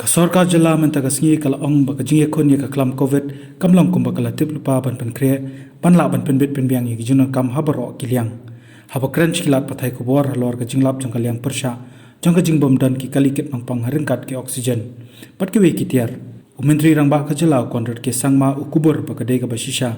Kasorka jala menta kasngi kala ong baka jinge khonye ka klam covid kamlong kumba kala tip lupa ban pen kre ban la ban pen bit pen biang yi junon kam habaro kiliang haba crunch kilat pathai ko bor halor ka jinglap jong kaliang persha jong ka jingbom dan ki kalikit nang pang harin kat ki oxygen pat ke we ki tiar umentri rang ba ka jala kontrat ke sangma ukubur baka de ka basisha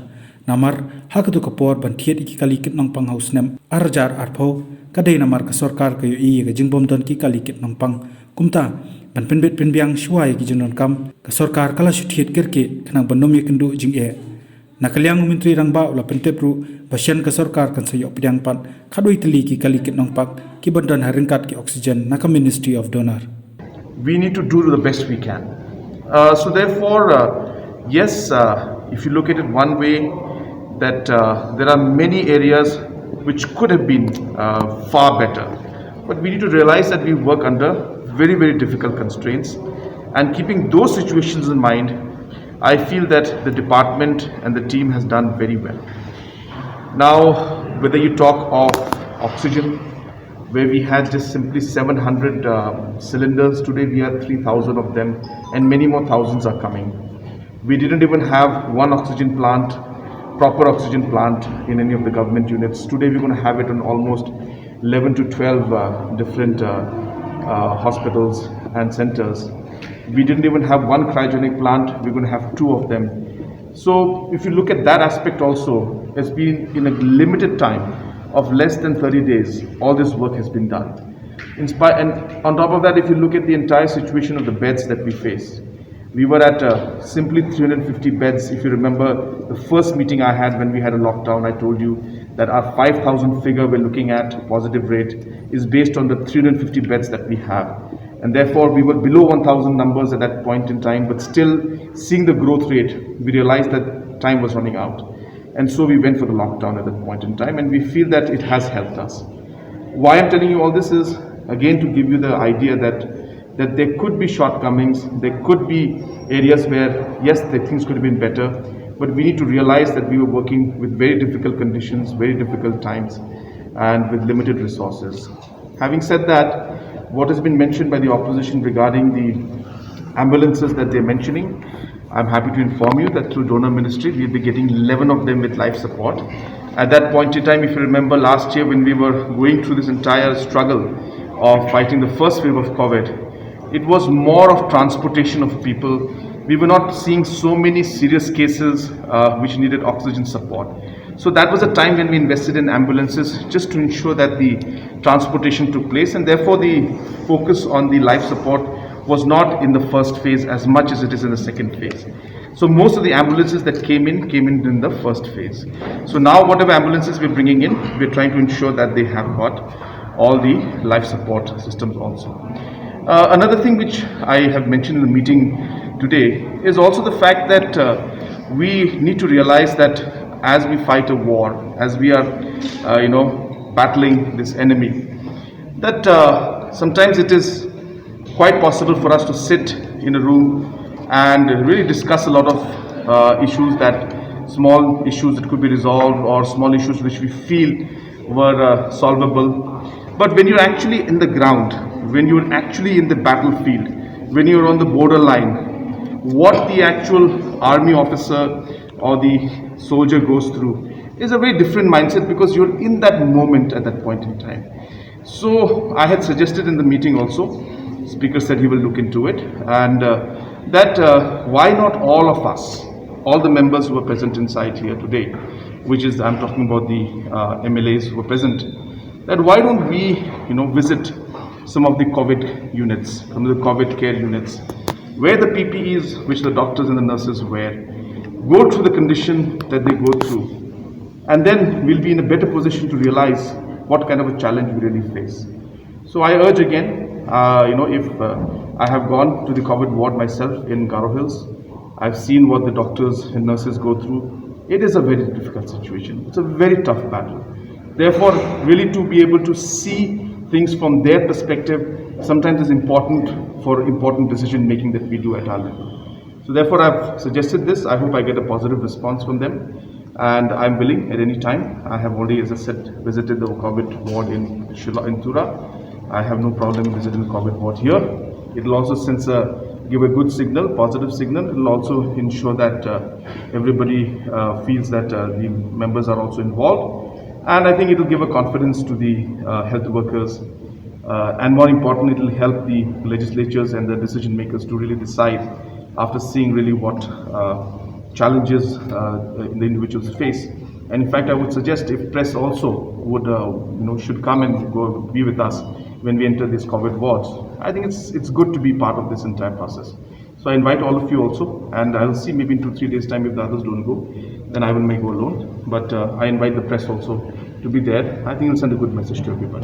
namar hakatu ka por ban thiet ki kalikit nang pang haus nem arjar arpho ka de namar ka sarkar ka yi ka jingbom dan ki kalikit nang pang kumta ban penbet penbiang shuai ki junon kam ka sarkar kala shuthiet kerke khnang bannom yekendu jing e nakaliang menteri rangba ula pentepru basyan ka sarkar kan sayo pidang pat khadoi teli ki kalikit nong pak ki bandan haringkat ki oxygen naka ministry of donor we need to do the best we can. So therefore, yes, if you look at it one way, that there are many areas which could have been far better. But we need to realize that we work under very, very difficult constraints. And keeping those situations in mind, I feel that the department and the team has done very well. Now, whether you talk of oxygen, where we had just simply 700 cylinders. Today we have 3,000 of them, and many more thousands are coming. We didn't even have one oxygen plant, proper oxygen plant in any of the government units. Today we're going to have it on almost 11 to 12 different hospitals and centers. We didn't even have one cryogenic plant. We're going to have two of them. So if you look at that aspect also, it's been in a limited time of less than 30 days, all this work has been done. And on top of that, if you look at the entire situation of the beds that we face, we were at simply 350 beds. If you remember the first meeting I had when we had a lockdown, I told you that our 5,000 figure we're looking at, positive rate, is based on the 350 beds that we have. And therefore, we were below 1,000 numbers at that point in time, but still seeing the growth rate, we realized that time was running out. And so we went for the lockdown at that point in time, and we feel that it has helped us. Why I'm telling you all this is, again, to give you the idea that there could be shortcomings, there could be areas where, yes, the things could have been better, but we need to realize that we were working with very difficult conditions, very difficult times, and with limited resources. Having said that, what has been mentioned by the opposition regarding the ambulances that they're mentioning, I'm happy to inform you that through donor ministry, we'll be getting 11 of them with life support. At that point in time, if you remember last year when we were going through this entire struggle of fighting the first wave of COVID, it was more of transportation of people. We were not seeing so many serious cases which needed oxygen support. So that was a time when we invested in ambulances just to ensure that the transportation took place, and therefore the focus on the life support was not in the first phase as much as it is in the second phase. So most of the ambulances that came in the first phase. So now whatever ambulances we're bringing in, we're trying to ensure that they have got all the life support systems also. Another thing which I have mentioned in the meeting today is also the fact that we need to realize that as we fight a war, as we are battling this enemy, that sometimes it is quite possible for us to sit in a room and really discuss a lot of issues, that small issues that could be resolved or small issues which we feel were solvable. But when you're actually in the ground, when you're actually in the battlefield, when you're on the borderline, what the actual army officer or the soldier goes through is a very different mindset, because you're in that moment at that point in time. So I had suggested in the meeting also, Speaker said he will look into it, and that why not all of us, all the members who are present inside here today, which is, I'm talking about the MLAs who are present, that why don't we visit some of the COVID units, some of the COVID care units, where the PPEs which the doctors and the nurses wear, go through the condition that they go through, and then we'll be in a better position to realize what kind of a challenge we really face. So I urge again, if I have gone to the COVID ward myself in Garo Hills, I've seen what the doctors and nurses go through. It is a very difficult situation. It's a very tough battle. Therefore, really to be able to see things from their perspective sometimes is important for important decision making that we do at our level. So therefore, I've suggested this. I hope I get a positive response from them, and I'm willing at any time. I have already, as I said, visited the COVID ward in Tura. I have no problem visiting the COVID ward here. It will also, since give a good signal, positive signal. It will also ensure that everybody feels that the members are also involved. And I think it will give a confidence to the health workers. And more important, it will help the legislatures and the decision makers to really decide after seeing really what challenges the individuals face. And in fact, I would suggest if press also would, should come and go be with us when we enter these COVID wards. I think it's good to be part of this entire process. So I invite all of you also, and I'll see maybe in 2-3 days time if the others don't go, then I may go alone. But I invite the press also to be there. I think it'll send a good message to everybody.